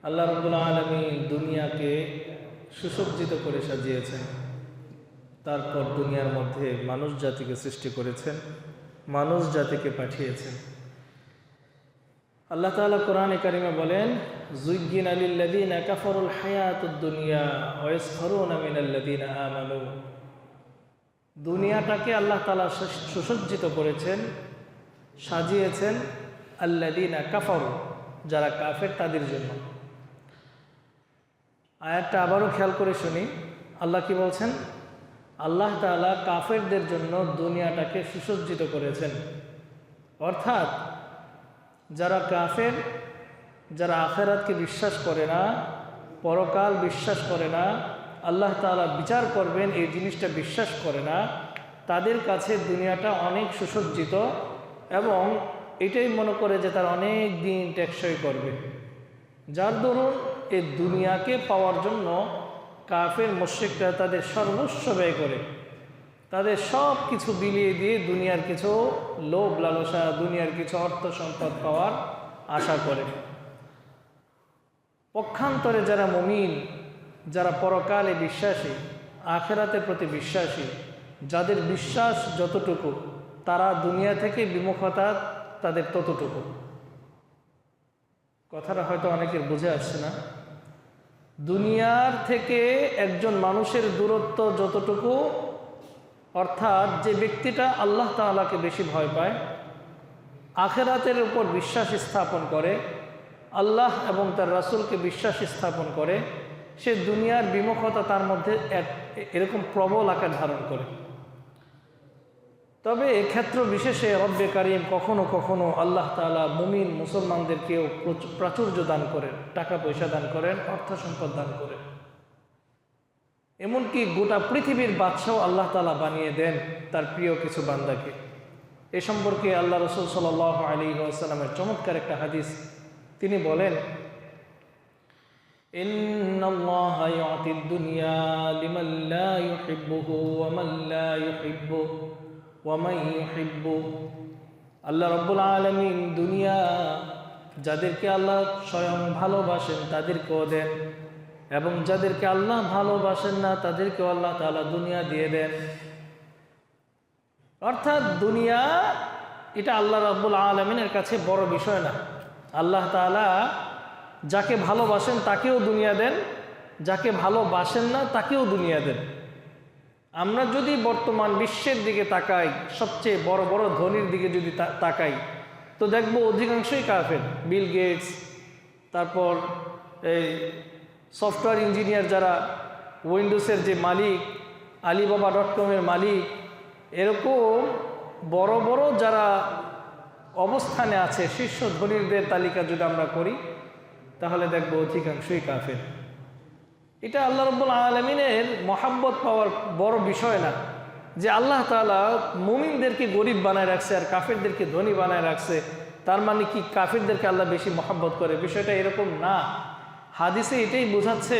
আল্লাহ রাব্বুল আলামিন দুনিয়াকে সুসজ্জিত করে সাজিয়েছেন। তারপর দুনিয়ার মধ্যে মানুষ জাতিকে সৃষ্টি করেছেন, মানুষ জাতিকে পাঠিয়েছেন। আল্লাহ তাআলা কোরআনে কারিমে বলেন, যুয়্যিনা লিল্লাযীনা কাফারুল হায়াতুদ দুনিয়া ওয়া ইয়াসখারুনা মিনাল্লাযীনা আমানু। দুনিয়াটাকে আল্লাহ তাআলা সুসজ্জিত করেছেন, সাজিয়েছেন আল্লাযীনা কাফারু, যারা কাফের তাদের জন্য। আয়াতটা আবারও খেয়াল করে শুনি, আল্লাহ কি বলছেন? আল্লাহ তাআলা কাফেরদের জন্য দুনিয়াটাকে সুসজ্জিত করেছেন। অর্থাৎ যারা কাফের, যারা আখিরাতকে বিশ্বাস করে না, পরকাল বিশ্বাস করে না, আল্লাহ তাআলা বিচার করবেন এই জিনিসটা বিশ্বাস করে না, তাদের কাছে দুনিয়াটা অনেক সুসজ্জিত এবং এটাই মনে করে যে তার অনেক দিন টেকসই করবে। যার দরুন এই দুনিয়াকে পাওয়ার জন্য কাফের মুশরিকরা তাদের সর্বস্ব ব্যয় করে, তাদের সব কিছু বিলিয়ে দিয়ে দুনিয়ার কিছু লোভ লালসা, দুনিয়ার কিছু অর্থ সম্পদ পাওয়ার আশা করে। পক্ষান্তরে যারা মুমিন, যারা পরকালে বিশ্বাসী, আখিরাতের প্রতি বিশ্বাসী, যাদের বিশ্বাস যতটুকু, তারা দুনিয়া থেকে বিমুখতা তাদের ততটুকু। কথাটা হয়তো অনেকের বুঝে আসছে না। দুনিয়ার থেকে একজন মানুষের দূরত্ব যতটুকু, অর্থাৎ যে ব্যক্তিটা আল্লাহ তাআলাকে বেশি ভয় পায়, আখিরাতের উপর বিশ্বাস স্থাপন করে, আল্লাহ এবং তার রাসূলকে বিশ্বাস স্থাপন করে, সে দুনিয়ার বিমুখতা তার মধ্যে এরকম প্রবল আকার ধারণ করে। তবে ক্ষেত্র বিশেষে রব্বে কারিম কখনো কখনো আল্লাহ তাআলা মুমিন মুসলমানদেরকেও প্রাচুর্য দান করেন, টাকা পয়সা দান করেন, অর্থ সম্পদ দান করেন। এমনকি গোটা পৃথিবীর বাদশাহ আল্লাহ তাআলা বানিয়ে দেন তার প্রিয় কিছু বান্দাকে। এ সম্পর্কে আল্লাহ রাসূল সাল্লাল্লাহু আলাইহি ওয়াসাল্লামের চমৎকার একটা হাদিস, তিনি বলেন, ইন্নাল্লাহা ইউতিদ দুনিয়া লিমান লা ইউহিব্বুহু ওয়া মান লা ইউহিব্বুহু ওয়া মান ইউহিব্বুহু। আল্লাহ রাব্বুল আলামিন দুনিয়া যাদেরকে আল্লাহ স্বয়ং ভালোবাসেন তাদেরকেও দেন, এবং যাদেরকে আল্লাহ ভালোবাসেন না তাদেরকেও আল্লাহ তাআলা দুনিয়া দিয়ে দেন। অর্থাৎ দুনিয়া এটা আল্লাহ রাব্বুল আলামিনের কাছে বড় বিষয় না। আল্লাহ তাআলা যাকে ভালোবাসেন তাকেও দুনিয়া দেন, যাকে ভালোবাসেন না তাকেও দুনিয়া দেন। আমরা যদি বর্তমান বিশ্বের দিকে তাকাই, সবচেয়ে বড় বড় ধনীর দিকে যদি তাকাই, তো দেখব অধিকাংশই কাফের। বিল গেটস, তারপর এই সফটওয়্যার ইঞ্জিনিয়ার যারা, উইন্ডোজের যে মালিক, alibaba.com-এর মালিক, এরকম বড় বড় যারা অবস্থানে আছে, শীর্ষ ধনীদের তালিকা যদি আমরা করি, তাহলে দেখব অধিকাংশই কাফের। এটা আল্লাহ রাব্বুল আলামিনের মহাব্বত পাওয়ার বড় বিষয় না যে আল্লাহ তাআলা মুমিনদেরকে গরিব বানায় রাখছে আর কাফেরদেরকে ধনী বানায় রাখছে, তার মানে কি কাফেরদেরকে আল্লাহ বেশি মহাব্বত করে? বিষয়টা এরকম না। হাদিসে এটাই বোঝাচ্ছে,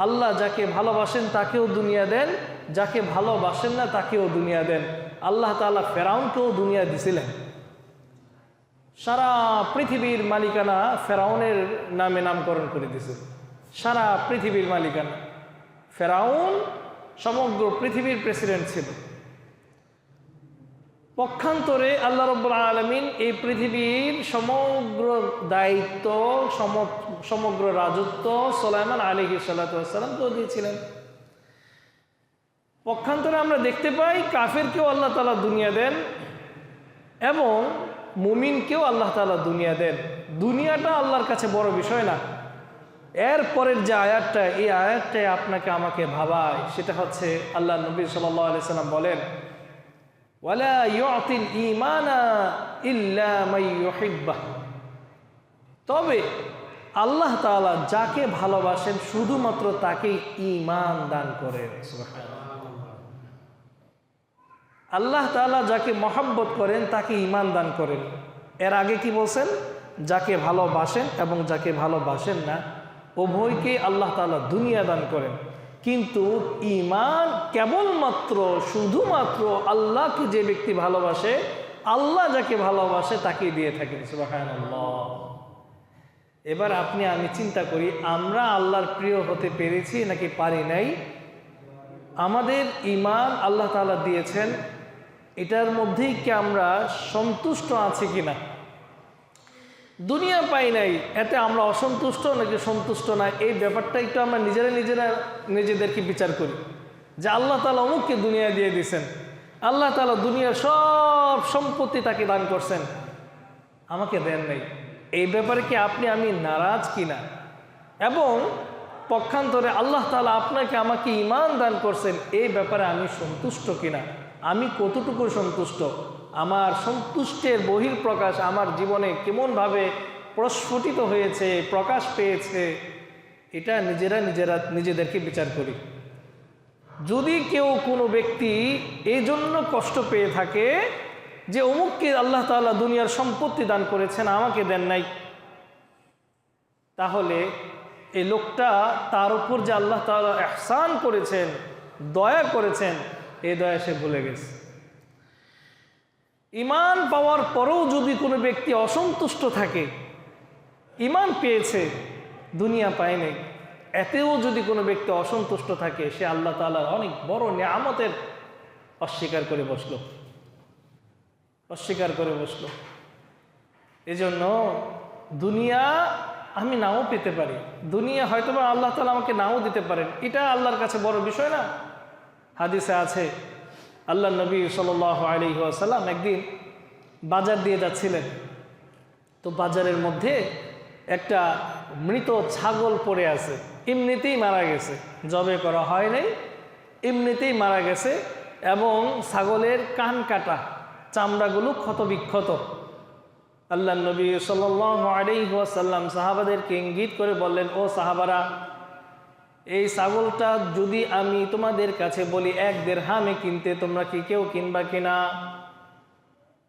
আল্লাহ যাকে ভালোবাসেন তাকেও দুনিয়া দেন, যাকে ভালোবাসেন না তাকেও দুনিয়া দেন। আল্লাহ তাআলা ফেরাউনকেও দুনিয়া দিছিলেন। সারা পৃথিবীর মালিকানা ফেরাউনের নামে নামকরণ করে দিয়েছিল। সারা পৃথিবীর মালিকানা, ফেরাউন সমগ্র পৃথিবীর প্রেসিডেন্ট ছিল। পক্ষান্তরে আল্লাহ রাব্বুল আলামিন এই পৃথিবীর সমগ্র দায়িত্ব, সমগ্র রাজত্ব সুলাইমান আলাইহিস সালাতু ওয়াস সালামকে দিয়েছিলেন। পক্ষান্তরে আমরা দেখতে পাই কাফেরকেও আল্লাহ তাআলা দুনিয়া দেন এবং মুমিনকেও আল্লাহ তাআলা দুনিয়া দেন। দুনিয়াটা আল্লাহর কাছে বড় বিষয় না। এরপরের যে আয়াতটা, এই আয়াতটাই আপনাকে আমাকে ভাবায়, সেটা হচ্ছে আল্লাহ নবী সাল্লাল্লাহু আলাইহি সাল্লাম বলেন, ওয়ালা ইউতিল ঈমানা ইল্লা মান ইউহিব্বাহ। তবে আল্লাহ তাআলা যাকে ভালোবাসেন শুধুমাত্র তাকেই ঈমান দান করেন। সুবহানাল্লাহ। আল্লাহ তাআলা যাকে মহব্বত করেন তাকে ঈমান দান করেন। এর আগে কি বলছেন? যাকে ভালোবাসেন এবং যাকে ভালোবাসেন না উভয়কে আল্লাহ তাআলা দুনিয়া দান করেন। কিন্তু ঈমান কেবলমাত্র শুধুমাত্র আল্লাহকে যে ব্যক্তি ভালোবাসে, আল্লাহ যাকে ভালোবাসে তাকে দিয়ে থাকেন। সুবহানাল্লাহ। এবার আপনি আমি চিন্তা করি, আমরা আল্লাহর প্রিয় হতে পেরেছি নাকি পারি নাই? আমাদের ঈমান আল্লাহ তাআলা দিয়েছেন, এটার মধ্যেই কি আমরা সন্তুষ্ট আছি কিনা? দুনিয়া পাই নাই, এতে আমরা অসন্তুষ্ট নাকি সন্তুষ্ট না? এই ব্যাপারটা একটু আমরা নিজেদেরকে বিচার করি যে আল্লাহ তাআলা অমুককে দুনিয়া দিয়ে দিয়েছেন, আল্লাহ তাআলা দুনিয়ার সব সম্পত্তি তাকে দান করছেন, আমাকে দেন নাই। এই ব্যাপারে কি আপনি আমি নারাজ কিনা? এবং পক্ষান্তরে আল্লাহ তাআলা আপনাকে আমাকে ঈমান দান করছেন, এই ব্যাপারে আমি সন্তুষ্ট কিনা? আমি কতটুকু সন্তুষ্ট? আমার সন্তুষ্টের বহিঃপ্রকাশ আমার জীবনে কেমনভাবে প্রস্ফুটিত হয়েছে, প্রকাশ পেয়েছে, এটা নিজেদেরকে বিচার করি। যদি কেউ কোনো ব্যক্তি এই জন্য কষ্ট পেয়ে থাকে যে অমুককে আল্লাহ তাআলা দুনিয়ার সম্পত্তি দান করেছেন, আমাকে দেন নাই, তাহলে এই লোকটা তার উপর যে আল্লাহ তাআলা ইহসান করেছেন, দয়া করেছেন, এই দয়া সে ভুলে গেছে। ঈমান পাওয়ার পরেও যদি কোনো ব্যক্তি অসন্তুষ্ট থাকে, ঈমান পেয়েছে দুনিয়া পায় নাই, এতেও যদি কোনো ব্যক্তি অসন্তুষ্ট থাকে, সে আল্লাহ তাআলার অনেক বড় নিয়ামতের অস্বীকার করে বসলো। এজন্য দুনিয়া আমি নাও পেতে পারি, দুনিয়া হয়তোবা আল্লাহ তাআলা আমাকে নাও দিতে পারেন, এটা আল্লাহর কাছে বড় বিষয় না। হাদিসে আছে আল্লাহ নবী সাল্লাল্লাহু আলাইহি ওয়াসাল্লাম একদিন বাজার দিয়ে যাচ্ছিলেন, তো বাজারের মধ্যে একটা মৃত ছাগল পড়ে আছে, এমনিতেই মারা গেছে, জবে করা হয় নাই, এমনিতেই মারা গেছে, এবং ছাগলের কান কাটা, চামড়াগুলো ক্ষতবিক্ষত। আল্লাহ নবী সাল্লাল্লাহু আলাইহি ওয়াসাল্লাম সাহাবাদেরকে ইঙ্গিত করে বললেন, ও সাহাবারা, এই ছাগলটা যদি আমি তোমাদের কাছে বলি 1 দিরহামে কিনতে, তোমরা কি কেউ কিনবা কিনা?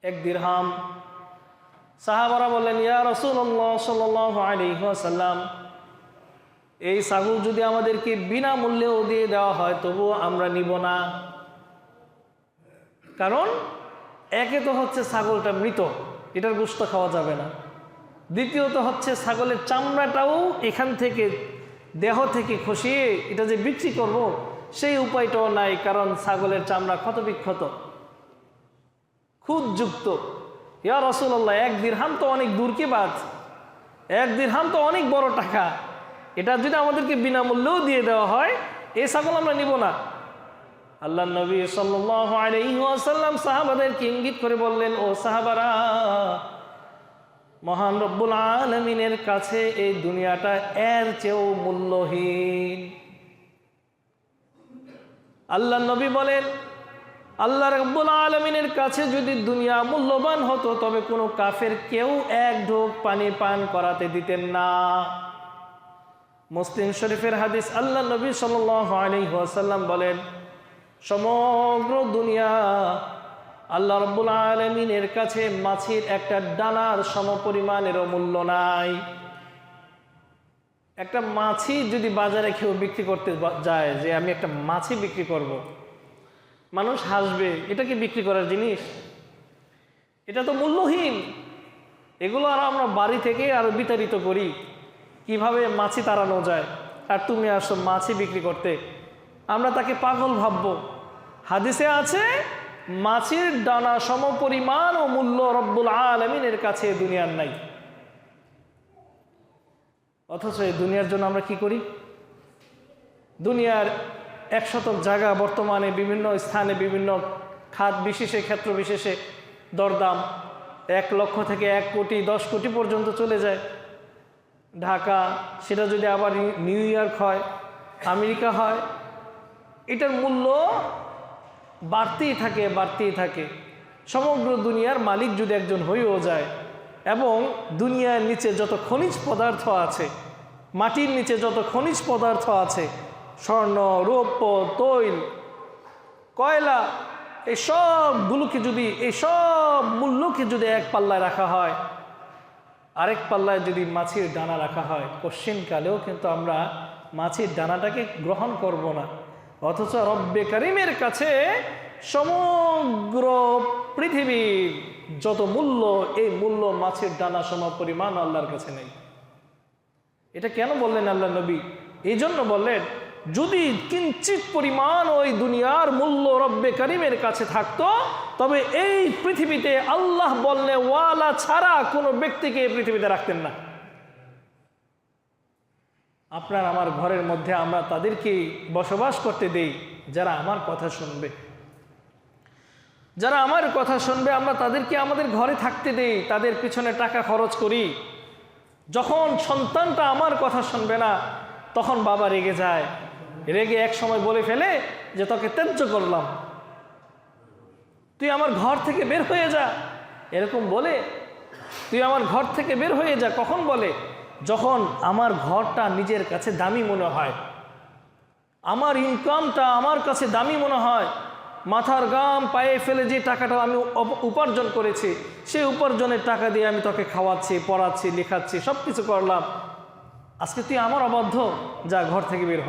1 দিরহাম। সাহাবারা বললেন, ইয়া রাসূলুল্লাহ সাল্লাল্লাহু আলাইহি ওয়াসাল্লাম, এই ছাগল যদি আমাদেরকে বিনামূল্যেও দিয়ে দেওয়া হয় তবুও আমরা নিব না। কারণ একে তো হচ্ছে ছাগলটা মৃত, এটার গোশত খাওয়া যাবে না, দ্বিতীয়ত হচ্ছে ছাগলের চামড়াটাও এখান থেকে দেহ থেকে খসিয়ে এটা যে বিক্রি করব সেই উপায়টাও নাই, কারণ ছাগলের চামড়া ক্ষতবিক্ষত, খুঁতযুক্ত। ইয়া রাসূলুল্লাহ, 1 দিরহাম তো অনেক দূর কি বাত, 1 দিরহাম তো অনেক বড় টাকা, এটা যদি আমাদেরকে বিনামূল্যেও দিয়ে দেওয়া হয়, এই ছাগল আমরা নিব না। আল্লাহ নবী সাল্লাল্লাহু আলাইহি ওয়াসাল্লাম সাহাবাদেরকে ইঙ্গিত করে বললেন, ও সাহাবারা, মহান রব্বুল আলামিনের কাছে এই দুনিয়াটা এর চেয়েও মূল্যহীন। আল্লাহ নবী বলেন, আল্লাহ রব্বুল আলামিনের কাছে যদি দুনিয়া মূল্যবান হতো তবে কোনো কাফের কেউ 1 ঢোক পানি পান করাতে দিতেন না। মুসলিম শরীফের হাদিস, আল্লাহ নবী সাল্লাল্লাহু আলাইহি ওয়াসাল্লাম বলেন, সমগ্র দুনিয়া আল্লাহ রব্বুল আলামিনের কাছে মাছির একটা ডানার সমপরিমাণেরও মূল্য নাই। একটা মাছি যদি বাজারে কেউ বিক্রি করতে যায় যে আমি একটা মাছি বিক্রি করব, মানুষ হাসবে, এটা কি বিক্রি করার জিনিস? এটা তো মূল্যহীন। এগুলো আর আমরা বাড়ি থেকে আরো বিতাড়িত করি কিভাবে মাছি তাড়ানো যায়, আর তুমি আসো মাছি বিক্রি করতে, আমরা তাকে পাগল ভাববো। হাদিসে আছে মাছির ডানা সমপরিমাণ ও মূল্য রব্বুল আলামিনের কাছে দুনিয়ার নাই। অথচ এই দুনিয়ার জন্য আমরা কি করি? দুনিয়ার 100 জায়গা বর্তমানে বিভিন্ন স্থানে বিভিন্ন খাত বিশেষে, ক্ষেত্র বিশেষে দরদাম 1 লক্ষ থেকে 1 কোটি 10 কোটি পর্যন্ত চলে যায়। ঢাকা, সেটা যদি আবার নিউ ইয়র্ক হয়, আমেরিকা হয়, এটার মূল্য বাড়তেই থাকে। সমগ্র দুনিয়ার মালিক যদি একজন হয়েও যায়, এবং দুনিয়ার নিচে যত খনিজ পদার্থ আছে, মাটির নিচে যত খনিজ পদার্থ আছে, স্বর্ণ, রৌপ্য, তৈল, কয়লা, এই সবগুলোকে যদি, এই সব মূল্যকে যদি এক পাল্লায় রাখা হয়, আরেক পাল্লায় যদি মাছির ডানা রাখা হয়, কোশ্চিনকালেও কিন্তু আমরা মাছির ডানাটাকে গ্রহণ করব না। অথচ রব্বে কারিমের কাছে সমগ্র পৃথিবীর যত মূল্য, এই মূল্য মাছের দানা সম পরিমাণ আল্লাহর কাছে নেই। এটা কেন বললেন আল্লাহ নবী? এই জন্য বললেন, যদি কিঞ্চিত পরিমাণ ওই দুনিয়ার মূল্য রব্বে কারিমের কাছে থাকতো, তবে এই পৃথিবীতে আল্লাহ বললে ওয়ালা ছাড়া কোনো ব্যক্তিকে এই পৃথিবীতে রাখতেন না। আপনার আমার ঘরের মধ্যে আমরা তাদেরকে বসবাস করতে দেই যারা আমার কথা শুনবে, যারা আমার কথা শুনবে, আমরা তাদেরকে আমাদের ঘরে থাকতে দেই, তাদের পিছনে টাকা খরচ করি। যখন সন্তানটা আমার কথা শুনবে না, তখন বাবা রেগে যায়, রেগে এক সময় বলে ফেলে যে তোকে ত্যায্য করলাম, তুই আমার ঘর থেকে বের হয়ে যা। এরকম বলে, তুই আমার ঘর থেকে বের হয়ে যা কখন বলে? যখন আমার ঘরটা নিজের কাছে দামি মনে হয়, আমার ইনকামটা আমার কাছে দামি মনে হয়, মাথার ঘাম পায়ে ফেলে যে টাকাটা আমি উপার্জন করেছি, সেই উপার্জনের টাকা দিয়ে আমি তোকে খাওয়াচ্ছি, পড়াচ্ছি, লেখাচ্ছি, সব কিছু করলাম। আজকে তুই আমার অবাধ্য, যা ঘর থেকে বের হ,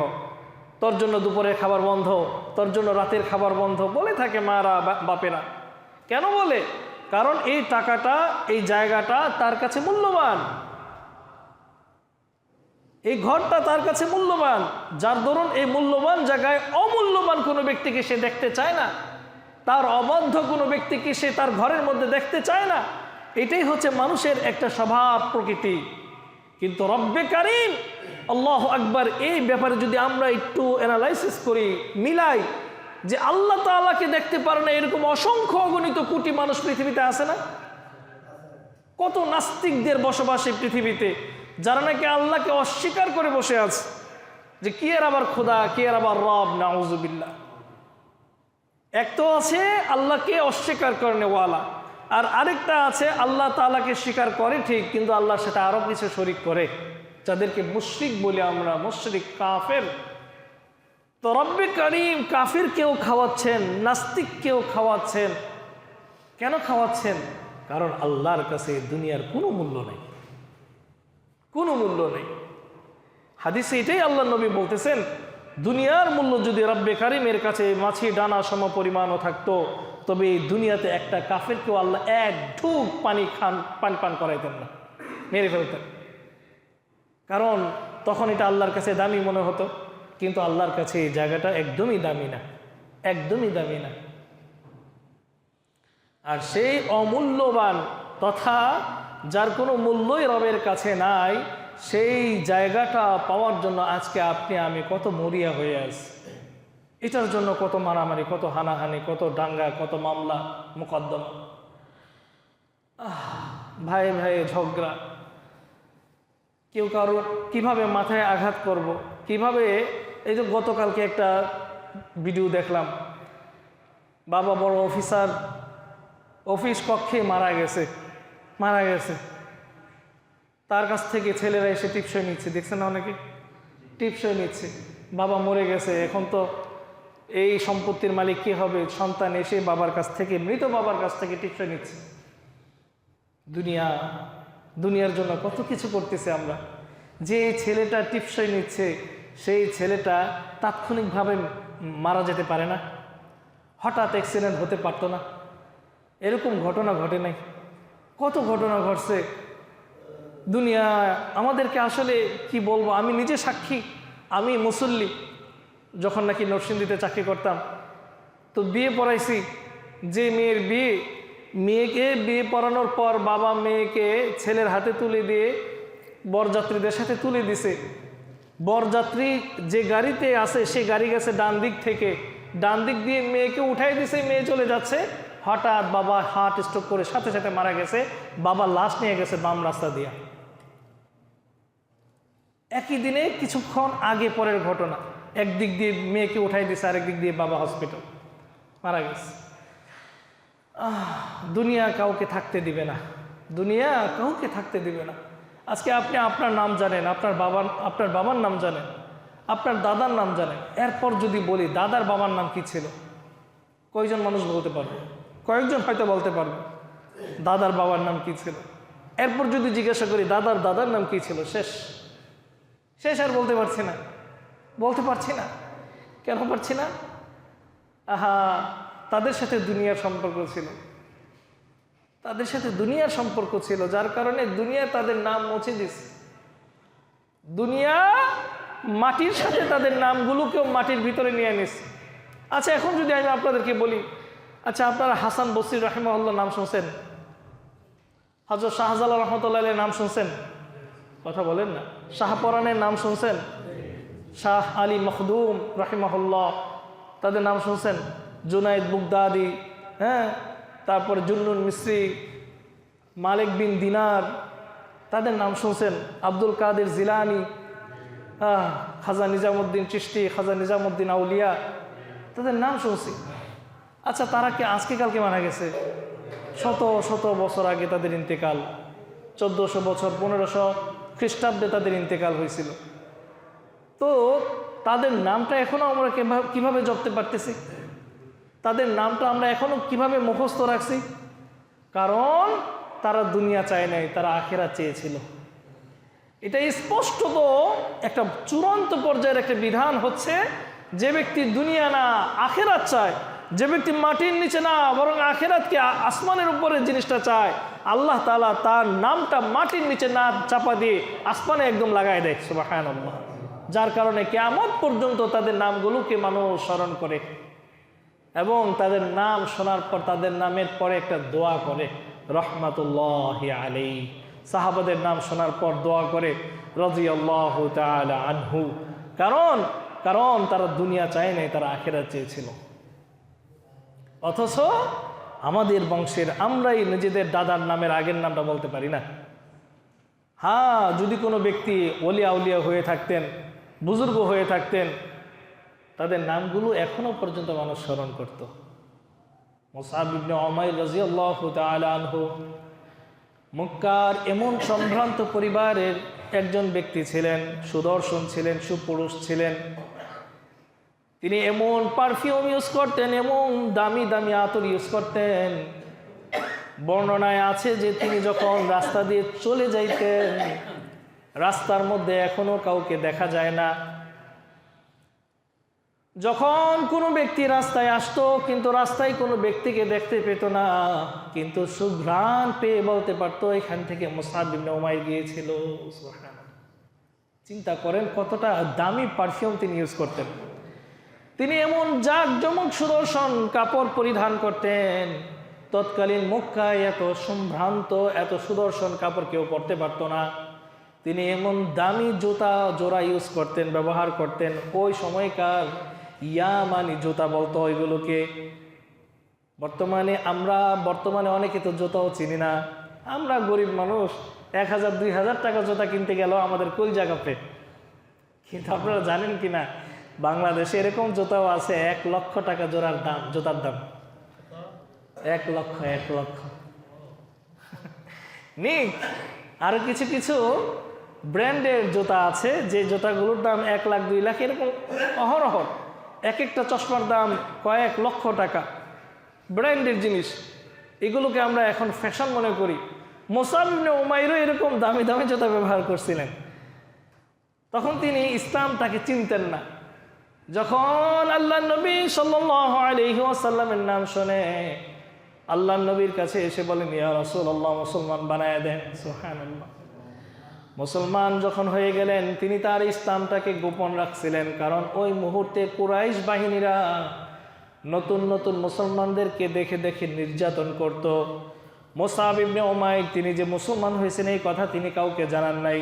তোর জন্য দুপুরের খাবার বন্ধ, তোর জন্য রাতের খাবার বন্ধ বলে থাকে মারা বাপেরা। কেন বলে? কারণ এই টাকাটা, এই জায়গাটা তার কাছে মূল্যবান, এই ঘরটা তার কাছে মূল্যবান, যার দরুন এই মূল্যবান জায়গায় অমূল্যবান কোনো ব্যক্তিকে সে দেখতে চায় না, তার অবাধ্য কোনো ব্যক্তিকে সে তার ঘরের মধ্যে দেখতে চায় না। এটাই হচ্ছে মানুষের একটা স্বভাব প্রকৃতি। কিন্তু রব্বে কারিম আল্লাহু আকবার, এই ব্যাপারে যদি আমরা একটু অ্যানালাইসিস করি, মিলাই, যে আল্লাহ তাআলাকে দেখতে পারে না এরকম অসংখ্য অগণিত কোটি মানুষ পৃথিবীতে আছে না? কত নাস্তিকদের বসবাস এই পৃথিবীতে, যারা নাকি আল্লাহকে অস্বীকার করে বসে আছে, যে কি এর আবার খোদা, কি এর আবার রব, নাউজুবিল্লাহ। এক তো আছে আল্লাহকে অস্বীকার করেনেওয়ালা, আর আরেকটা আছে আল্লাহ তাআলাকে স্বীকার করে ঠিক, কিন্তু আল্লাহর সাথে আরো কিছু শরীক করে, যাদেরকে মুশরিক বলি আমরা, মুশরিক, কাফের। তো রব্বে কারিম কাফিরকেও খাওয়াচ্ছেন, নাস্তিককেও খাওয়াচ্ছেন। কেন খাওয়াচ্ছেন? কারণ আল্লাহর কাছে দুনিয়ার কোনো মূল্য নেই, কোনো মূল্য নেই। হাদিসে এটাই আল্লাহ নবী বলতেছেন, দুনিয়ার মূল্য যদি রব্বে কারিমের কাছে মাছি ডানা সম পরিমাণও থাকতো, তবে এই দুনিয়াতে একটা কাফেরকেও আল্লাহ এক ঢুক পানি পান করাইতেন না, মেরে ফেলতেন। কারণ তখন এটা আল্লাহর কাছে দামি মনে হতো, কিন্তু আল্লাহর কাছে এই জায়গাটা একদমই দামি না, একদমই দামি না। আর সেই অমূল্যবান তথা যার কোনো মূল্যই রবের কাছে নাই, সেই জায়গাটা পাওয়ার জন্য আজকে আপনি আমি কত মরিয়া হয়ে আছি। এটার জন্য কত মারামারি, কত হানাহানি, কত দাঙ্গা, কত মামলা মোকদ্দমা, ভাই ভাই ঝগড়া, কেউ কারো কিভাবে মাথায় আঘাত করব, কিভাবে। এই যে গতকালকে একটা ভিডিও দেখলাম, বাবা বড় অফিসার অফিস কক্ষে মারা গেছে, তার কাছ থেকে ছেলেরা এসে টিপসই নিচ্ছে, দেখছেন না, অনেকে টিপসই নিচ্ছে। বাবা মরে গেছে, এখন তো এই সম্পত্তির মালিক কে হবে? সন্তান এসে বাবার কাছ থেকে, মৃত বাবার কাছ থেকে টিপসই নিচ্ছে। দুনিয়ার জন্য কত কিছু করতেছে আমরা। যে ছেলেটা টিপসই নিচ্ছে, সেই ছেলেটা তাৎক্ষণিকভাবে মারা যেতে পারে না, হঠাৎ অ্যাক্সিডেন্ট হতে পারতো না? এরকম ঘটনা ঘটে নাই? কত ঘটনা ঘটছে দুনিয়া। আমাদেরকে আসলে কি বলবো, আমি নিজে সাক্ষী। আমি মুসল্লি, যখন নাকি নরসিংদীতে চাকরি করতাম, তো বিয়ে পড়াইছি। যে মেয়ের মেয়েকে বিয়ে পড়ানোর পর বাবা মেয়েকে ছেলের হাতে তুলে দিয়ে বরযাত্রীদের সাথে তুলে দিছে। বরযাত্রী যে গাড়িতে আসে, সে গাড়ি গেছে ডান দিক থেকে, ডান দিক দিয়ে মেয়েকে উঠাই দিছে, মেয়ে চলে যাচ্ছে। হঠাৎ বাবা হার্ট স্ট্রোক করে সাথে সাথে মারা গেছে। বাবা লাশ নিয়ে গেছে বাম রাস্তা দিয়া। একই দিনে কিছুক্ষণ আগে পরের ঘটনা, একদিক দিয়ে মেয়েকে উঠাই দিছে, আরেক দিক দিয়ে বাবা হসপিটাল, মারা গেছে। দুনিয়া কাউকে থাকতে দিবে না, দুনিয়া কাউকে থাকতে দিবে না। আজকে আপনি আপনার নাম জানেন, আপনার বাবার নাম জানেন, আপনার দাদার নাম জানেন। এরপর যদি বলি দাদার বাবার নাম কি ছিল, কয়জন মানুষ বলতে পারবে? কয়েকজন হয়তো বলতে পারবে দাদার বাবার নাম কি ছিল। এরপর যদি জিজ্ঞাসা করি দাদার নাম কি ছিল, শেষ আর বলতে পারছি না। কেন পারছি না? তাদের সাথে দুনিয়ার সম্পর্ক ছিল, যার কারণে দুনিয়া তাদের নাম মুছে দিছে। দুনিয়া মাটির সাথে তাদের নামগুলোকেও মাটির ভিতরে নিয়ে নিছে। আচ্ছা, এখন যদি আমি আপনাদেরকে বলি, আচ্ছা আপনারা হাসান বসরি রাহিমাহুল্লাহ নাম শুনছেন? হযরত শাহজালাল রহমতুল্লাহ আলাইহির নাম শুনছেন? কথা বলেন না। শাহপরানের নাম শুনছেন? শাহ আলী মখদুম রাহিমাহুল্লাহ, তাদের নাম শুনছেন? জুনাইদ বুগদাদি, হ্যাঁ, তারপরে জুন্নুন মিসরি, মালিক বিন দিনার, তাদের নাম শুনছেন? আব্দুল কাদের জিলানি, খাজা নিজামুদ্দিন চিশতি, খাজা নিজামুদ্দিন আউলিয়া, তাদের নাম শুনছি। আচ্ছা, তারা কি আজকে কালকে মারা গেছে? শত শত বছর আগে তাদের ইন্তেকাল। 1400 বছর, 1500 খ্রিস্টাব্দে তাদের ইন্তেকাল হয়েছিল। তো তাদের নামটা এখনো আমরা কিভাবে জপতে পারতেছি? তাদের নামটা আমরা এখনো কিভাবে মুখস্থ রাখছি? কারণ তারা দুনিয়া চায় নাই, তারা আখিরাত চেয়েছিল। এটা স্পষ্টত একটা চূড়ান্ত পর্যায়ের একটা বিধান হচ্ছে, যে ব্যক্তি দুনিয়া না আখিরাত চায়, যে ব্যক্তি মাটির নিচে না বরং আখিরাতকে আসমানের উপরে জিনিসটা চায়, আল্লাহ তাআলা তার নামটা মাটির নিচে না চাপা দিয়ে আসমানে একদম লাগায় দেয়, সুবহানাল্লাহ। যার কারণে কিয়ামত পর্যন্ত তাদের নামগুলোকে মানুষ স্মরণ করে এবং তাদের নাম শোনার পর তাদের নামের পরে একটা দোয়া করে, রহমাতুল্লাহি আলাইহি। সাহাবাদের নাম শোনার পর দোয়া করে রাদিয়াল্লাহু তাআলা আনহু। কারণ তারা দুনিয়া চায় নাই, তারা আখিরাত চেয়েছিল। অথচ আমাদের বংশের আমরাই নিজেদের দাদার নামের আগের নামটা বলতে পারি না। হ্যাঁ, যদি কোনো ব্যক্তি ওলিয়া উলিয়া হয়ে থাকতেন, বুজুর্গ হয়ে থাকতেন, তাদের নামগুলো এখনো পর্যন্ত মানুষ স্মরণ করত। মুসআব ইবনে উমাইর রাদিয়াল্লাহু তাআলা আনহু মক্কার এমন সম্ভ্রান্ত পরিবারের একজন ব্যক্তি ছিলেন, সুদর্শন ছিলেন, সুপুরুষ ছিলেন। তিনি এমন পারফিউম ইউজ করতেন, এমন দামি দামি আতর ইউজ করতেন, বর্ণনায় আছে যে তিনি যখন রাস্তা দিয়ে চলে যাইতেন, রাস্তার মধ্যে এখনো কাউকে দেখা যায় না। যখন কোনো ব্যক্তি রাস্তায় আসতো, কিন্তু রাস্তায় কোনো ব্যক্তিকে দেখতে পেত না, কিন্তু সুঘ্রাণ পেয়ে বলতে পারতো এখান থেকে মুসআব ইবনে উমাইর গিয়েছিল। চিন্তা করেন কতটা দামি পারফিউম তিনি ইউজ করতেন। তিনি এমন জাঁকজমক সুদর্শন কাপড় পরিধান করতেন, তৎকালীন মক্কায় এত সম্ভ্রান্ত, এত সুদর্শন কাপড় কেউ পরতে পারতো না। তিনি এমন দামি জুতা জোড়া ইউজ করতেন, ব্যবহার করতেন। ওই সময়কার ইয়ামানি জুতা বলতো ওইগুলোকে। বর্তমানে অনেকে তো জুতাও চিনি না। আমরা গরিব মানুষ, 1000-2000 টাকা জুতা কিনতে গেলেও আমাদের কলজা কাঁপে। কিন্তু আপনারা জানেন কিনা, বাংলাদেশে এরকম জুতাও আছে 1 লক্ষ টাকা জোড়ার দাম, জুতার দাম 1 লক্ষ। নিক আরো কিছু কিছু ব্র্যান্ডের জুতা আছে, যে জুতাগুলোর দাম 1 লাখ 2 লাখ, এরকম অহরহ। এক একটা চশমার দাম কয়েক লক্ষ টাকা, ব্র্যান্ডের জিনিস। এগুলোকে আমরা এখন ফ্যাশন মনে করি। মুসআব ইবনে উমাইরও এরকম দামি দামি জুতা ব্যবহার করছিলেন। তখন তিনি ইসলামটাকে চিনতেন না। যখন আল্লাহ নবী সাল্লাল্লাহু আলাইহি ওয়াসাল্লামের নাম শুনে আল্লাহ নবীর কাছে এসে বলেন, ইয়া রাসূলুল্লাহ, মুসলমান বানায় দেন। সুবহানাল্লাহ। মুসলমান যখন হয়ে গেলেন, তিনি তার ইসলামটাকে গোপন রাখছিলেন, কারণ ওই মুহূর্তে কুরাইশ বাহিনীরা নতুন নতুন মুসলমানদেরকে দেখে দেখে নির্যাতন করত। মুসআব ইবনে উমাইর তিনি যে মুসলমান হয়েছেন এই কথা তিনি কাউকে জানান নাই,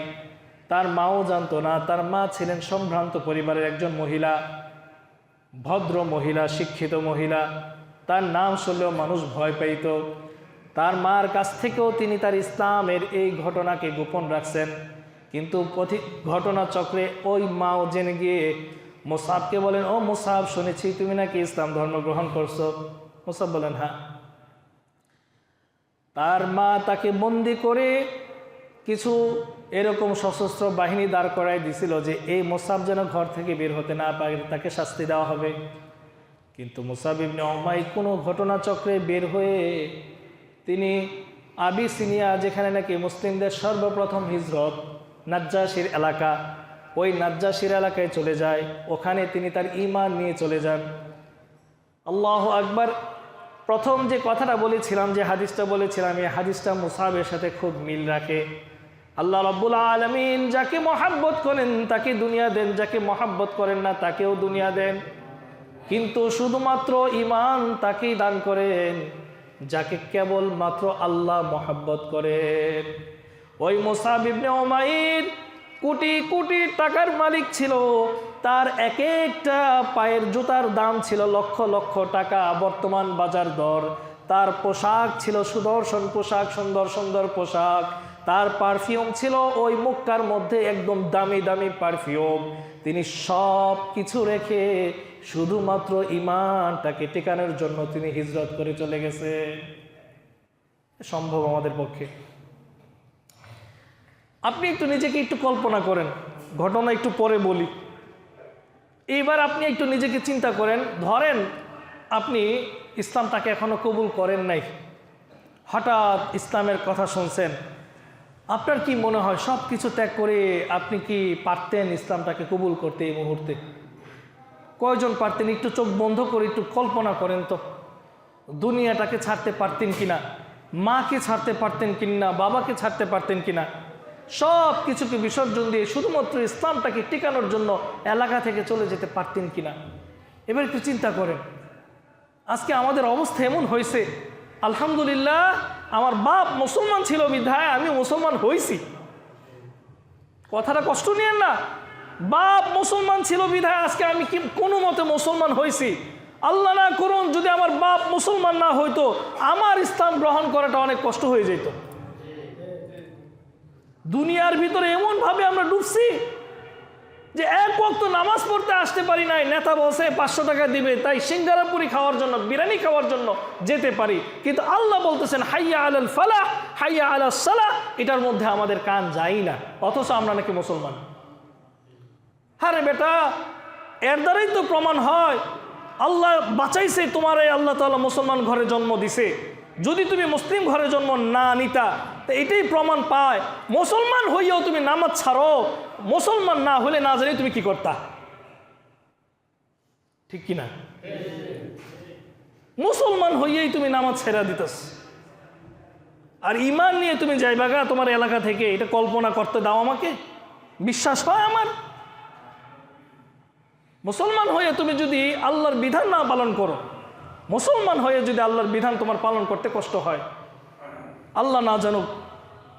তার মাও জানতো না। তার মা ছিলেন সম্ভ্রান্ত পরিবারের একজন মহিলা, ভদ্র মহিলা, শিক্ষিত মহিলা। তার নাম শুনলেও মানুষ ভয় পাইত। তার মার কাছ থেকেও তিনি তার ইসলামের এই ঘটনাকে গোপন রাখছেন। কিন্তু ঘটনা চক্রে ওই মাও জেনে গিয়ে মুসআবকে বলেন, ও মুসআব, শুনেছি তুমি নাকি ইসলাম ধর্ম গ্রহণ করছো। মুসআব বলেন, হ্যাঁ। তার মা তাকে বন্দি করে কিছু এরকম সশস্ত্র বাহিনী দাঁড় করায় দিছিল, যে এই মুসআব যেন ঘর থেকে বের হতে না পারে, তাকে শাস্তি দেওয়া হবে। কিন্তু মুসআব ইবনে উমাইর কোনো ঘটনাচক্রে বের হয়ে তিনি আবিসিনিয়া, যেখানে নাকি মুসলিমদের সর্বপ্রথম হিজরত, নাজ্জাশীর এলাকা, ওই নাজ্জাশীর এলাকায় চলে যায়। ওখানে তিনি তার ঈমান নিয়ে চলে যান। আল্লাহু আকবার। প্রথম যে কথাটা বলেছিলাম, যে হাদিসটা বলেছিলাম, এই হাদিসটা মুসআবের সাথে খুব মিল রাখে। আল্লাহ রাব্বুল আলামিন যাকে মহাব্বত করেন তাকে দুনিয়া দেন, যাকে মহাব্বত করেন না তাকেও দুনিয়া দেন। কিন্তু শুধুমাত্র ঈমান তাকেই দান করেন যাকে কেবলমাত্র আল্লাহ মহাব্বত করেন। ওই মুসআব ইবনে উমাইর কোটি কোটি টাকার মালিক ছিল, তার এক একটা পায়ের জুতার দাম ছিল লক্ষ লক্ষ টাকা বর্তমান বাজার দর। তার পোশাক ছিল সুদর্শন পোশাক, সুন্দর সুন্দর পোশাক। তার পারফিউম ছিল ওই মক্কার মধ্যে একদম দামি দামি পারফিউম। তিনি সব কিছু রেখে শুধুমাত্র ঈমানটাকে টেকানোর জন্য তিনি হিজরত করে চলে গেছে। সম্ভব আমাদের পক্ষে? আপনি একটু নিজেকে একটু কল্পনা করেন, ঘটনা একটু পরে বলি। এইবার আপনি একটু নিজেকে চিন্তা করেন, ধরেন আপনি ইসলামটাকে এখনো কবুল করেন নাই, হঠাৎ ইসলামের কথা শুনছেন। আপনার কি মনে হয় সব কিছু ত্যাগ করে আপনি কি পারতেন ইসলামটাকে কবুল করতে এই মুহূর্তে? কয়জন পারতেন? একটু চোখ বন্ধ করে একটু কল্পনা করেন তো, দুনিয়াটাকে ছাড়তে পারতেন কিনা, মাকে ছাড়তে পারতেন কিনা, বাবাকে ছাড়তে পারতেন কিনা, সব কিছুকে বিসর্জন দিয়ে শুধুমাত্র ইসলামটাকে টিকানোর জন্য এলাকা থেকে চলে যেতে পারতেন কিনা? এবার একটু চিন্তা করেন। আজকে আমাদের অবস্থা এমন হয়েছে, আলহামদুলিল্লাহ আমার বাপ মুসলমান ছিল বিধায় আমি মুসলমান হয়েছি। কথাটা কষ্ট নিয়েন না, বাপ মুসলমান ছিল বিধায় আজকে আমি কি কোনো মতে মুসলমান হয়েছি। আল্লাহ না করুন যদি আমার বাপ মুসলমান না হইতো, আমার ইসলাম গ্রহণ করাটা অনেক কষ্ট হয়ে যেত। দুনিয়ার ভিতরে এমন ভাবে আমরা ডুবছি যে এক ওয়াক্ত নামাজ পড়তে আসতে পারি নাই, নেতা বলছে 500 টাকা দিবে তাই সিঙ্গারাপুরি খাওয়ার জন্য, বিরিয়ানি খাওয়ার জন্য যেতে পারি, কিন্তু আল্লাহ বলতেছেন হাইয়া আলাল ফালাহ, হাইয়া আলাস সালাহ, এটার মধ্যে আমাদের কান যায় না, অথচ আমরা নাকি মুসলমান। আরে বেটা, এর দ্বারাই তো প্রমাণ হয় আল্লাহ বাঁচাইছে তোমার, আল্লাহ তাআলা মুসলমান ঘরে জন্ম দিছে। যদি তুমি মুসলিম ঘরে জন্ম না নিতা তো এটাই প্রমাণ পায়, মুসলমান হইয়াও তুমি নামাজ ছাড়ো, মুসলমান না হলে না জানি তুমি কি করতা, ঠিক কিনা? মুসলমান হইয়াই তুমি নামাজ ছেড়া দিতেছ, আর ঈমান নিয়ে তুমি যাইবাগা তোমার এলাকা থেকে, এটা কল্পনা করতে দাও আমাকে, বিশ্বাস হয় আমার? মুসলমান হয়ে তুমি যদি আল্লাহর বিধান না পালন করো, মুসলমান হয়ে যদি আল্লাহর বিধান তোমার পালন করতে কষ্ট হয়, আল্লাহ না জানুক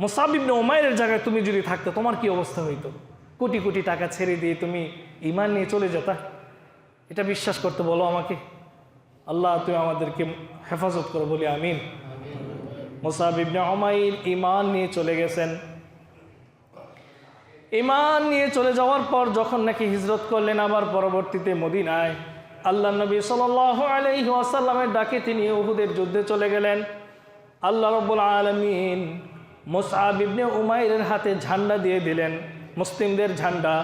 মুসআব ইবনে উমাইরের জায়গায় তুমি যদি থাকতে তোমার কি অবস্থা হইতো? কোটি কোটি টাকা ছেড়ে দিয়ে তুমি ঈমান নিয়ে চলে যেতা? এটা বিশ্বাস করতে বলো আমাকে। আল্লাহ তুমি আমাদেরকে হেফাজত করো, বলি আমিন। মুসআব ইবনে উমাইর ঈমান নিয়ে চলে গেছেন। ঈমান নিয়ে চলে যাওয়ার পর যখন নাকি হিজরত করলেন আবার পরবর্তীতে মদিনায়, আল্লাহ নবী সাল্লাল্লাহু আলাইহি ওয়াসাল্লামের ডাকে তিনি উহুদের যুদ্ধে চলে গেলেন। আল্লাহ রাব্বুল আলামিন মুসআব ইবনে উমাইরের হাতে ঝান্ডা দিয়ে দিলেন, মুসলিমদের ঝান্ডা,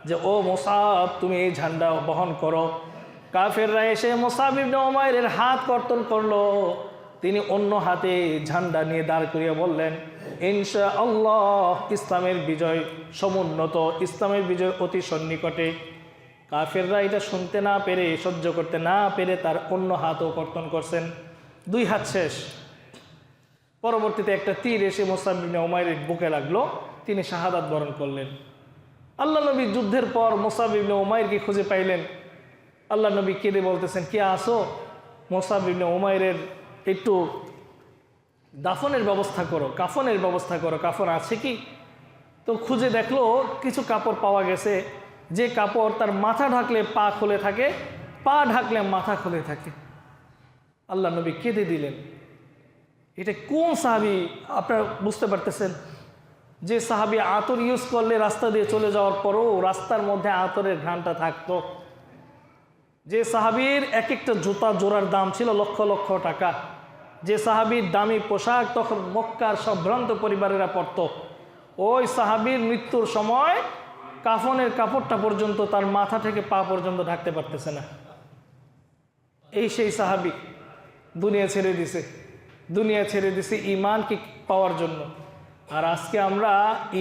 যে ও মুসআব তুমি এই ঝান্ডা বহন করো। কাফেররা এসে মুসআব ইবনে উমাইরের হাত কর্তন করলো, তিনি অন্য হাতে ঝান্ডা নিয়ে দাঁড় করিয়ে বললেন ইনশাআল্লাহ ইসলামের বিজয় সমুন্নত, ইসলামের বিজয় অতি সন্নিকটে। কাফেররা এটা শুনতে না পেরে, সহ্য করতে না পেরে তার অন্য হাতও কর্তন করছেন, 2 হাত শেষ। পরবর্তীতে একটা তীর এসে মুসআব ইবনে উমাইরের বুকে লাগলো, তিনি শাহাদাত বরণ করলেন। আল্লাহ নবী যুদ্ধের পর মুসআব ইবনে উমাইরকে খুঁজে পাইলেন। আল্লাহ নবী কেঁদে বলতেছেন কে আসো, মুসআব ইবনে উমাইরের একটু দাফনের ব্যবস্থা করো, কাফনের ব্যবস্থা করো, কাফন আছে কি? তো খুঁজে দেখলো কিছু কাপড় পাওয়া গেছে, যে কাপড় তার মাথা ঢাকলে পা খুলে থাকে, পা ঢাকলে মাথা খুলে থাকে। আল্লাহ নবী কেঁদে দিলেন। এটা কোন সাহাবী আপনারা বুঝতে পারতেছেন? যে সাহাবী আতর ইউজ করলে রাস্তা দিয়ে চলে যাওয়ার পরও রাস্তার মধ্যে আতরের ঘ্রাণটা থাকতো, যে সাহাবীর এক একটা জুতা জোড়ার দাম ছিল লক্ষ লক্ষ টাকা, যে সাহাবীর দামি পোশাক তখন মক্কার সম্ভ্রান্ত পরিবারেরা পরত, ওই সাহাবীর মৃত্যুর সময় কাফনের কাপড়টা পর্যন্ত তার মাথা থেকে পা পর্যন্ত ঢাকতে পারতেছে না। এই সেই সাহাবী দুনিয়া ছেড়ে দিছে, দুনিয়া ছেড়ে দিছে ঈমানকে পাওয়ার জন্য। আর আজকে আমরা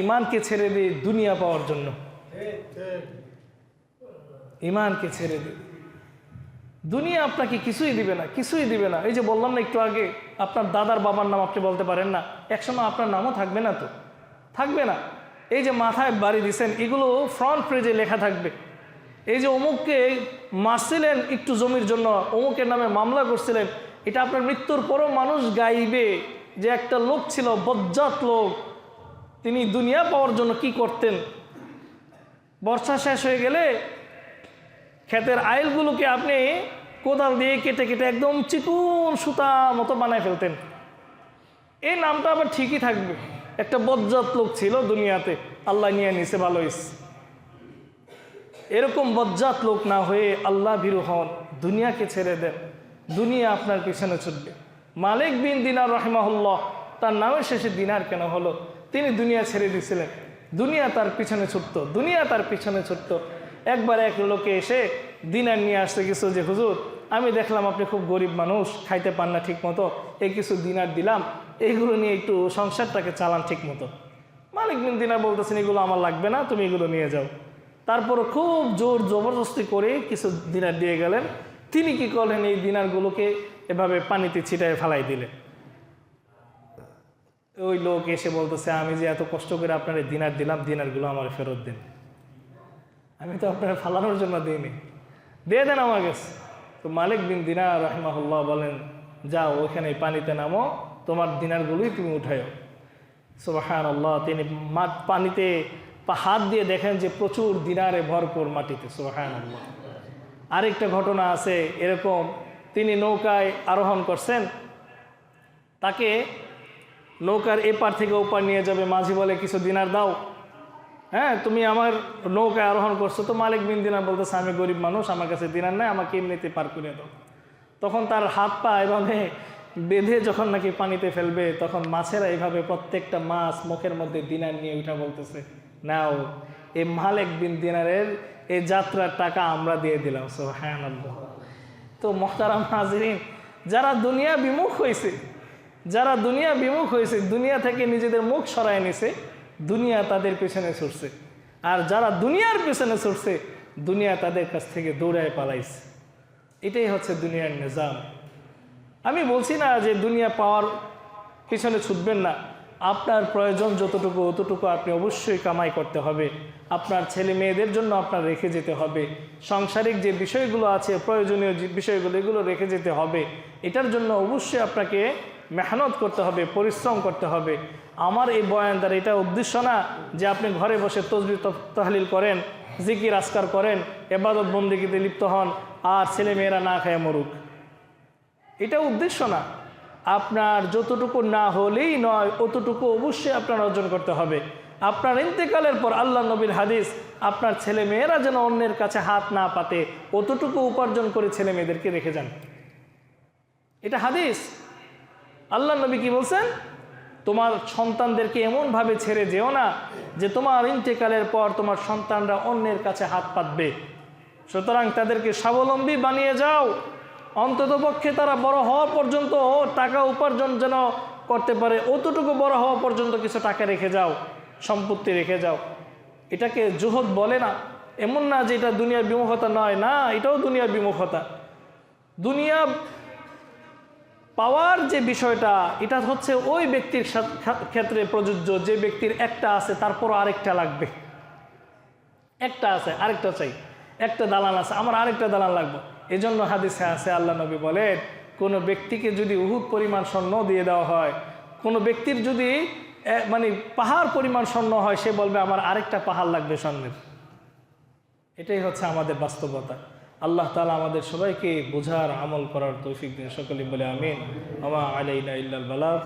ঈমানকে ছেড়ে দিই দুনিয়া পাওয়ার জন্য, ঈমানকে ছেড়ে দিই। দুনিয়া আপনাকে কিছুই দিবে না, কিছুই দিবে না। এই যে বললাম না একটু আগে, আপনার দাদার বাবার নাম আপনি বলতে পারেন না, একসময় আপনার নামও থাকবে না। তো থাকবে না। এই যে মাথায় বাড়ি দিছেন, এগুলো ফ্রন্ট পেজে লেখা থাকবে। এই যে অমুককে মারছিলেন একটু জমির জন্য, অমুকের নামে মামলা করছিলেন, এটা আপনার মৃত্যুর পরও মানুষ গাইবে যে একটা লোক ছিল, বজ্জাত লোক, তিনি দুনিয়া পাওয়ার জন্য কি করতেন। বর্ষা শেষ হয়ে গেলে ক্ষেতের আইলগুলোকে আপনি কোদাল দিয়ে কেটে কেটে একদম চিকুন সুতা মতো বানায় ফেলতেন। এই নামটা আবার ঠিকই থাকবে, একটা বজ্জাত লোক ছিল দুনিয়াতে, আল্লাহ নিয়ে নিছে, ভালো হয়েছে। এরকম বজ্জাত লোক না হয়ে আল্লাহ ভীরু হন, দুনিয়াকে ছেড়ে দেন, দুনিয়া আপনার পিছনে ছুটবে। মালিক বিন দিনার রাহিমাহুল্লাহ, তার নামের শেষে দিনার কেন হলো? তিনি দুনিয়া ছেড়ে দিয়েছিলেন, দুনিয়া তার পিছনে ছুটতো, দুনিয়া তার পিছনে ছুটতো। একবার এক লোকে এসে দিনার নিয়ে আসতে কিছু, যে হুজুর আমি দেখলাম আপনি খুব গরিব মানুষ, খাইতে পান না ঠিক মতো, এই কিছু দিনার দিলাম, এইগুলো নিয়ে একটু সংসারটাকে চালান ঠিক মতো। মালিক বিন দিনার বলতেছেন এগুলো আমার লাগবে না, তুমি এগুলো নিয়ে যাও। তারপরও খুব জোর জবরদস্তি করে কিছু দিনার দিয়ে গেলেন। তিনি কি করলেন? এই দিনারগুলোকে এভাবে পানিতে ছিটায় ফেলাই দিলেন। ওই লোক এসে বলতেছে, আমি যে এত কষ্ট করে আপনার এই দিনার দিলাম, দিনারগুলো আমার ফেরত দিন, আমি তো আপনার ফালানোর জন্য দিইনি, দিয়ে দেন আমার কাছে। তো মালিক বিন দিনার রাহিমাহুল্লাহ বলেন, যাও ওইখানে পানিতে নামো, তোমার দিনারগুলোই তুমি উঠায়ো। সুবহানাল্লাহ। তিনি পানিতে হাত দিয়ে দেখেন যে প্রচুর দিনারে ভরপুর মাটিতে। সুবহানাল্লাহ। আরেকটা ঘটনা আছে এরকম, তিনি নৌকায় আরোহণ করছেন, তাকে নৌকার এপার থেকে ওপার নিয়ে যাবে, মাঝি বলে কিছু দিনার দাও, হ্যাঁ তুমি আমার নৌকায় আরোহণ করছো। তো মালিক বিন দিনার বলতেছে, আমি গরিব মানুষ, আমার কাছে দিনার নাই, আমাকে এমনিতে পার করে দাও। তখন তার হাত পা এভাবে বেঁধে যখন নাকি পানিতে ফেলবে, তখন মাছেরা এইভাবে প্রত্যেকটা মাছ মুখের মধ্যে দিনার নিয়ে উঠা বলতেছে, নাও এই মালিক বিন দিনারের এই যাত্রার টাকা আমরা দিয়ে দিলাম। সুবহানাল্লাহ। তো মুহতারাম হাজিরিন, যারা দুনিয়া বিমুখ হয়েছে, যারা দুনিয়া বিমুখ হয়েছে, দুনিয়া থেকে নিজেদের মুখ সরায় নিছে, দুনিয়া তাদের পেছনে ছুটছে। আর যারা দুনিয়ার পেছনে ছুটছে, দুনিয়া তাদের কাছ থেকে দৌড়ায় পালাইছে। এটাই হচ্ছে দুনিয়ার নিজাম। আমি বলছি না যে দুনিয়া পাওয়ার পিছনে ছুটবেন না, আপনার প্রয়োজন যতটুকু অতটুকু আপনি অবশ্যই কামাই করতে হবে। আপনার ছেলে মেয়েদের জন্য আপনার রেখে যেতে হবে। সাংসারিক যে বিষয়গুলো আছে, প্রয়োজনীয় যে বিষয়গুলো, এগুলো রেখে যেতে হবে। এটার জন্য অবশ্যই আপনাকে মেহনত করতে হবে, পরিশ্রম করতে হবে। আমার এই বয়ান দ্বারা এটা উদ্দেশ্য না যে আপনি ঘরে বসে তসবিহ তাহলিল করেন, জিকির আজকার করেন, ইবাদত বন্দেগীতে লিপ্ত হন, আর ছেলে মেয়েরা না খায় মরুক, এটা উদ্দেশ্য না। আপনার যতটুকু না হলেই নয়, অতটুকু অবশ্যই আপনার অর্জন করতে হবে। আপনার ইন্তেকালের পর আল্লাহ নবীর হাদিস, আপনার ছেলে মেয়েরা যেন অন্যের কাছে হাত না পাতে, অতটুকু উপার্জন করে ছেলে মেয়েদেরকে রেখে যান। এটা হাদিস। আল্লাহ নবী কি বলছেন? তোমার সন্তানদেরকে এমনভাবে ছেড়ে যেও না যে তোমার ইন্তেকালের পর তোমার সন্তানরা অন্যের কাছে হাত পাতবে। সুতরাং তাদেরকে স্বাবলম্বী বানিয়ে যাও, অন্ততপক্ষে তারা বড় হওয়া পর্যন্ত টাকা উপার্জন যেন করতে পারে, অতটুকু বড় হওয়া পর্যন্ত কিছু টাকা রেখে যাও, সম্পত্তি রেখে যাও। এটাকে জুহদ বলে না। এমন না যে এটা দুনিয়ার বিমুখতা নয়, না, এটাও দুনিয়ার বিমুখতা। দুনিয়া পাওয়ার যে বিষয়টা, এটা হচ্ছে ওই ব্যক্তির ক্ষেত্রে প্রযোজ্য যে ব্যক্তির একটা আছে তারপরও আরেকটা লাগবে। একটা আছে আরেকটা চাই, একটা দালান আছে আমার আরেকটা দালান লাগবে। এজন্য হাদিসে আছে, আল্লাহ নবী বলেন, কোনো ব্যক্তিকে যদি উহুদ পরিমাণ স্বর্ণ দিয়ে দেওয়া হয়, কোনো ব্যক্তির যদি মানে পাহাড় পরিমাণ স্বর্ণ হয়, সে বলবে আমার আরেকটা পাহাড় লাগবে স্বর্ণের। এটাই হচ্ছে আমাদের বাস্তবতা। আল্লাহ তাআলা আমাদের সবাইকে বোঝার, আমল করার তৌফিক দিন। সকলে বলে আমিন। ওয়া মা আলাইনা ইল্লাল বালাগ।